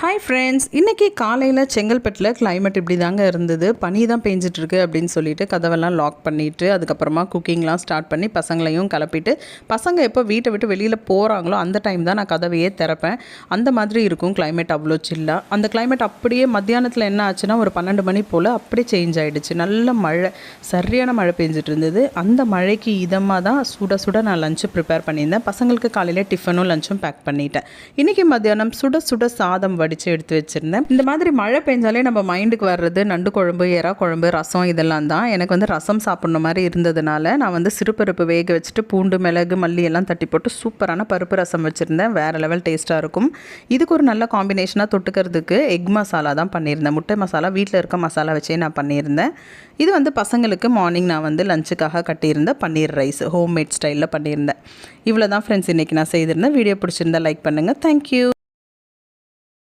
Hi friends, இன்றைக்கி காலையில் செங்கல்பட்டில் கிளைமேட் இப்படி தாங்க இருந்தது. பனி தான் பெஞ்சிட்ருக்கு அப்படின்னு சொல்லிட்டு கதவெல்லாம் லாக் பண்ணிவிட்டு அதுக்கப்புறமா குக்கிங்லாம் ஸ்டார்ட் பண்ணி பசங்களையும் கிளப்பிட்டு, பசங்க எப்போ வீட்டை விட்டு வெளியில் போகிறாங்களோ அந்த டைம் தான் நான் கதவையே திறப்பேன். அந்த மாதிரி இருக்கும் கிளைமேட், அவ்வளோ சில்லாக. அந்த கிளைமேட் அப்படியே மத்தியானத்தில் என்ன ஆச்சுன்னா ஒரு 12 மணி போல் அப்படியே சேஞ்ச் ஆகிடுச்சு. நல்ல மழை, சரியான மழை பெஞ்சிட்டு இருந்தது. அந்த மழைக்கு இதமாக தான் சுட சுட நான் லஞ்சு ப்ரிப்பேர் பண்ணியிருந்தேன். பசங்களுக்கு காலையில் டிஃபனும் லஞ்சும் பேக் பண்ணிட்டேன். இன்றைக்கி மத்தியானம் சுட சுட சாதம் வடித்து எடுத்து வச்சுருந்தேன். இந்த மாதிரி மழை பெஞ்சாலே நம்ம மைண்டுக்கு வர்றது நண்டு குழம்பு, எறா குழம்பு, ரசம் இதெல்லாம் தான். எனக்கு ரசம் சாப்பிட்ற மாதிரி இருந்ததுனால நான் சிறுபருப்பு வேக வச்சுட்டு பூண்டு, மிளகு, மல்லி எல்லாம் தட்டி போட்டு சூப்பரான பருப்பு ரசம் வச்சுருந்தேன். வேறு லெவல் டேஸ்ட்டாக இருக்கும். இதுக்கு ஒரு நல்ல காம்பினேஷனாக தொட்டுக்கிறதுக்கு எக் மசாலா தான் பண்ணியிருந்தேன். முட்டை மசாலா, வீட்டில் இருக்க மசாலா வச்சே நான் பண்ணியிருந்தேன். இது பசங்களுக்கு மார்னிங் நான் லஞ்சுக்காக கட்டியிருந்தேன். பன்னீர் ரைஸ் ஹோம்மேட் ஸ்டைலில் பண்ணியிருந்தேன். இவ்வளோ தான் ஃப்ரெண்ட்ஸ் இன்றைக்கி நான் செய்திருந்தேன். வீடியோ பிடிச்சிருந்தா லைக் பண்ணுங்கள். தேங்க்யூ.